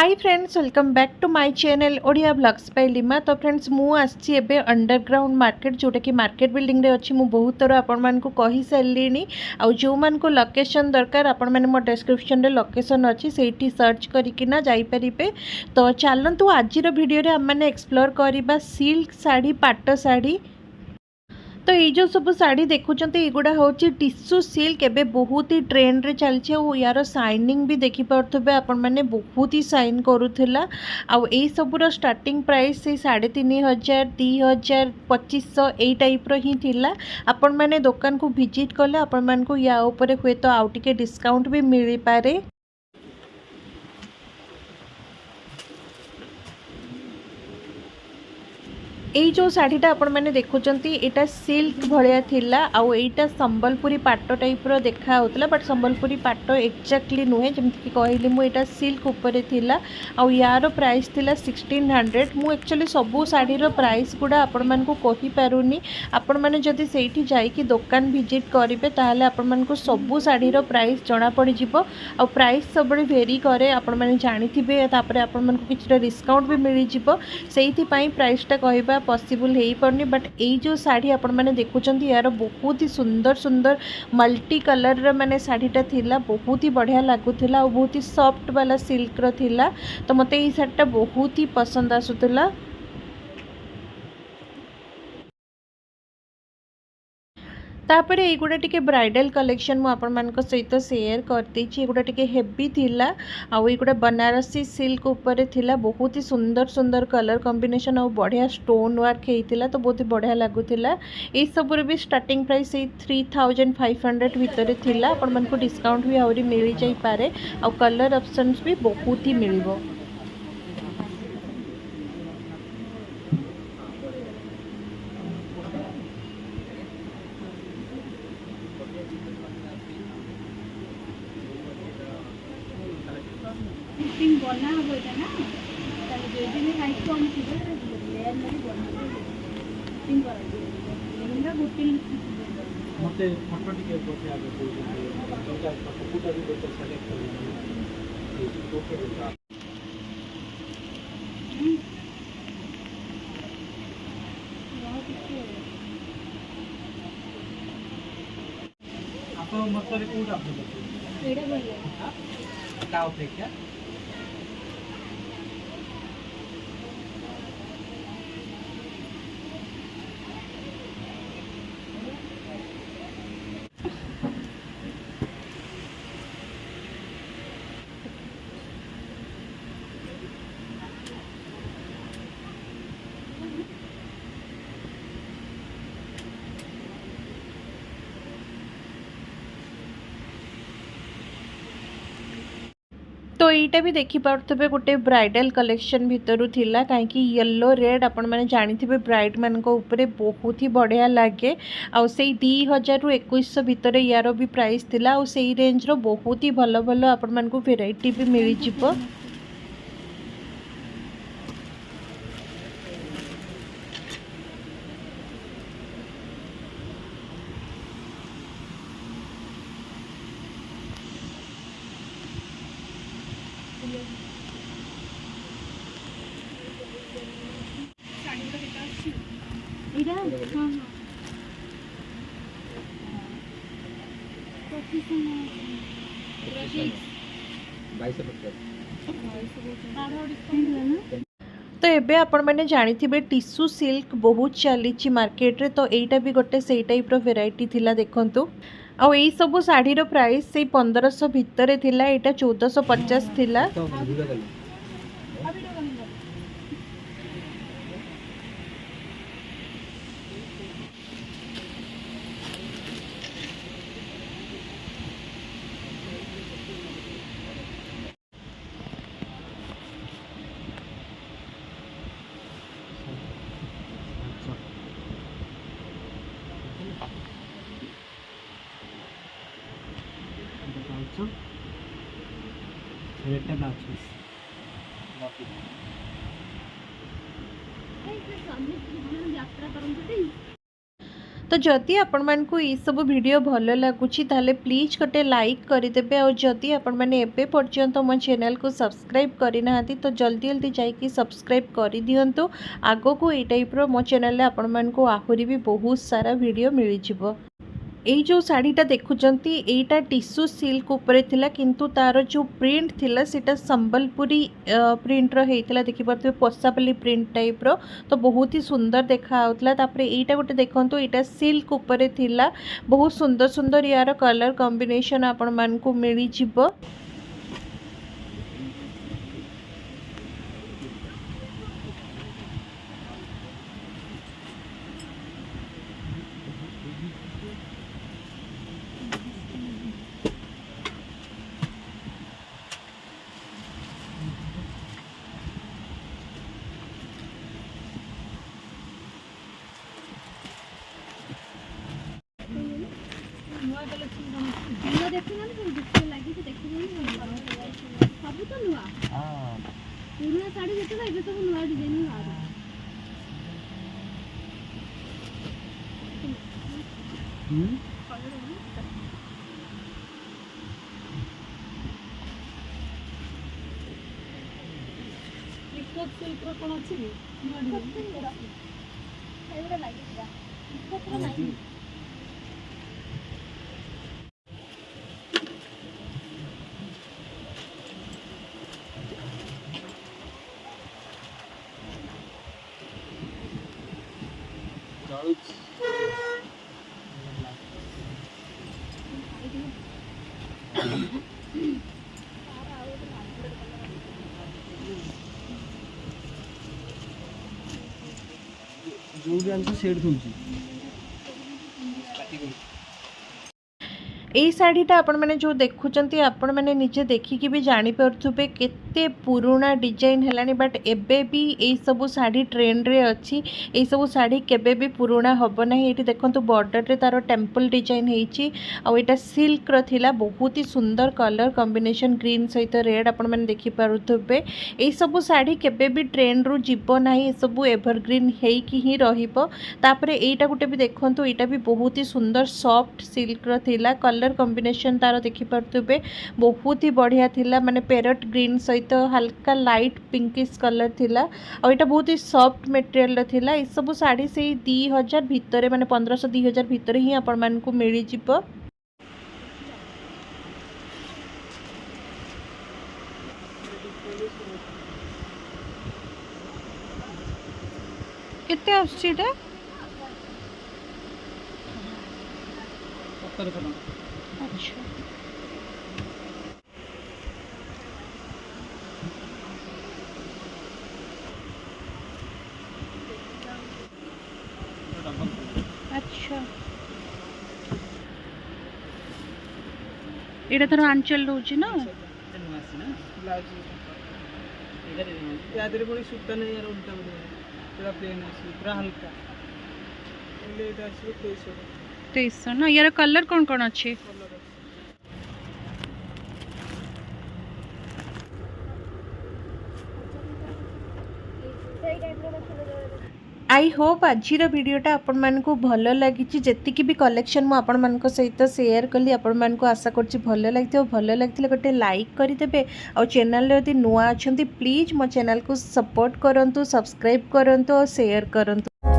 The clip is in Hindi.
Hi friends, welcome back to my channel Odia blogs by Lima. तो फ्रेंड्स मु आसी एबे अंडरग्राउंड मार्केट जोटा कि मार्केट बिल्डिंग रे अछि। मु बहुत थोड़ा आपण मान को कहि सारलिनी आ जो मान को लोकेशन दरकार आपण माने मो डिस्क्रिप्शन रे लोकेशन अछि, सेठी सर्च करिकि ना जाई परिबे। तो चलंतु आजिर वीडियो रे हम माने एक्सप्लोर करिबा सिल्क साड़ी, पाट साड़ी। तो ये जो सब शाढ़ी देखुं युवा हूँ टिश्यू सिल्क एवं बहुत ही ट्रेंड रे चलती और यार शाइनिंग भी देखिपे आपण मैंने बहुत ही शाइन करूला। आई सबूर स्टार्टिंग प्राइस से 3500 2000 2500 यही टाइप री थिला। आपण मैंने दुकान को विजिट कले आपण मान को या ऊपर हुए तो आउ टिके डिस्काउंट भी मिल पारे। এই जो शाढ़ीटा आपण मैंने देखुंत यहाँ सिल्क भाया थिला आउ एटा संबलपुरी पाट टाइप रो देखा होतला, बट संबलपुरी पाट एक्जाक्टली नुहे जमती कहली मुझे सिल्क उपरे थिला। आउ यार प्राइस थिला 1600। मु एक्चुअली सबू शाढ़ी रो प्राइस गुड़ा आपण मान को कहि पारुनी। आपण माने जदि सेठी जाइकी दुकान विजिट करेंगे ताहले आपण मान को सबू शाढ़ी रो प्राइस जना पड़ जिवो। आउ प्राइस सब भेरी करे आपण माने जानिथिबे, तापरे आपण मान को किछटा डिस्काउंट भी मिल जिवो। सेहिथि पई प्राइसटा कहबा पॉसिबल हो पारनी। बट यही जो शाढ़ी आपण मैंने देखुं यार बहुत ही सुंदर सुंदर मल्टी कलर माने शाढ़ीटा थिला, बहुत ही बढ़िया लगुला और बहुत ही सॉफ्ट वाला सिल्क रो थिला। तो मते ये शाढ़ीटा बहुत ही पसंद आसुला। तापर एगुड़ा टिके ब्राइडल कलेक्शन मु आपण मान सहित शेयर करती। एगुड़ा टिके हेवी थिला आउ एगुड़ा बनारसी सिल्क ऊपर थिला, बहुत ही सुंदर सुंदर कलर कॉम्बिनेशन और बढ़िया स्टोन वर्क होता। तो बहुत ही बढ़िया लगुला। ये सब भी स्टार्टिंग प्राइस 3500 भितर थिला। आपण मान को डिस्काउंट भी आहरी मिल जाई पारे आउ कलर ऑप्शंस भी बहुत ही मिलिबो। बना हम ना जो हाइट कम थी लेयर में बना गोटे मते फोटो टिके गोटे आगे जोटा फोटो भी गोटे सेलेक्ट कर आप मत रे कोड आप एडा बोल का अपेक्षा तो यहीटा भी देखिपे गोटे ब्राइडल कलेक्शन भितर थिला, कहीं येलो रेड आपण मैंने जानी ब्राइड मान ऊपर बहुत ही बढ़िया लगे। आउ से 2000 रु 2100 भितर यार भी प्राइस थिला। आउ से रेंज रो बहुत ही भल भल आपण मान को वेराइटी भी मिल जिवो। तो एबे आपण मैंने जानिथिबे टिश्यू सिल्क बहुत चली मार्केट रे। तो एटा भी गोटे से टाइप रो वेराइटी थिला देखंतु। आ यही सब शाढ़ी रो प्राइस से 1500 भितर थिला, एटा 1450 थिला। तो जदि आपण मानकु ई सब वीडियो भल लगुच ताले प्लीज गोटे लाइक करदेवे और जदि आपण मैंने एबे पर्यंत मो चैनल को सब्सक्राइब करना तो जल्दी जल्दी जाइए सब्सक्राइब कर दिंतु। आगो को ये टाइप्र मो चैनल आपण मानकु आहुरी भी बहुत सारा वीडियो मिल जिवो। এই जो শাড়ीटा देखुचंती एटा टिश्यू सिल्क उपरे थिला किंतु तार जो प्रिंट थिला सेटा संबलपुरी प्रिंट रो हेतिला देखि परते पोसापल्ली प्रिंट टाइप रो तो बहुत ही सुंदर देखा आउतला। तापरे एटा गोटे देखंतु एटा सिल्क उपरे थिला बहुत सुंदर सुंदर यार कलर कॉम्बिनेशन आपण मानकु मिली जिवो। ନୂଆ କଲେକ୍ସନ ନୂଆ ଦେଖୁନାହାନ୍ତି ସବୁ ଡିସପ୍ଲେ ଲାଗିଛି ଦେଖୁଛନ୍ତି ସବୁ ତ ନୂଆ ପୁରୁଣା ଶାଢ଼ୀ ଯେତେ ଏବେ ସବୁ ନୂଆ ଡିଜାଇନ ବାହାରୁଛି ସିଲ୍କର କ'ଣ ଅଛି କି ନୂଆ ଡିଜାଇନ ଏଗୁଡ଼ା ଲାଗିଥିଲା जो भी आंसर सेट होउची এই শাড়ীটা आपण मैंने जो देखुचंती आपण मैंने निजे देखिकी भी जानी पारुथुबे केते पुराना डिजाइन हेलानी बट एबे भी एई सब शाड़ी ट्रेंड रे अछि। एई सब शाड़ी केबे भी पुराना होबो नाही। एठी देखंतु बॉर्डर रे तारो टेम्पल डिजाइन हेछि आ एटा सिल्क रो थिला बहुत ही सुंदर कलर कॉम्बिनेशन ग्रीन सहित रेड आपण मैंने देखि पारुथुबे। एई सब शाड़ी केबे भी ट्रेंड रु जीवो नाही। ए सब एवरग्रीन हेइकी ही रहिबो। तापरे एटा गुटे भी देखंतु एटा भी बहुत ही सुंदर सॉफ्ट सिल्क रो थिला कलर कॉम्बिनेशन तार देखि पारुथुबे बहुत ही बढ़िया थिला माने पैरट ग्रीन सहित हल्का लाइट पिंकिश कलर थिला और एटा बहुत ही सॉफ्ट मटेरियल थिला। ए सब साड़ी से 2000 भितरे माने 1500 2000 भितरे ही आपण मान को मिली जिवो। केते आछि रे 1700 टका अच्छा अच्छा एटा तर आंचल रोची ना ब्लाउज यादरे कोनी सूता नहीं यार उल्टा पूरा प्लेन है पूरा हल्का ले एटा आसी 2300 ना। यार कलर कौन कौन अच्छे आई होप आज वीडियोटा आपण मानकु भल लगी जेतिकी भी कलेक्शन मु आपण मानक सहित शेयर कली आपण मानकु आशा करछि भल लगी भल लगी गोटे लाइक करदेवे और चैनल यदि नुआ अच्छा प्लीज मो चैनल को सपोर्ट करंतु सब्सक्राइब करंतु और शेयर करंतु।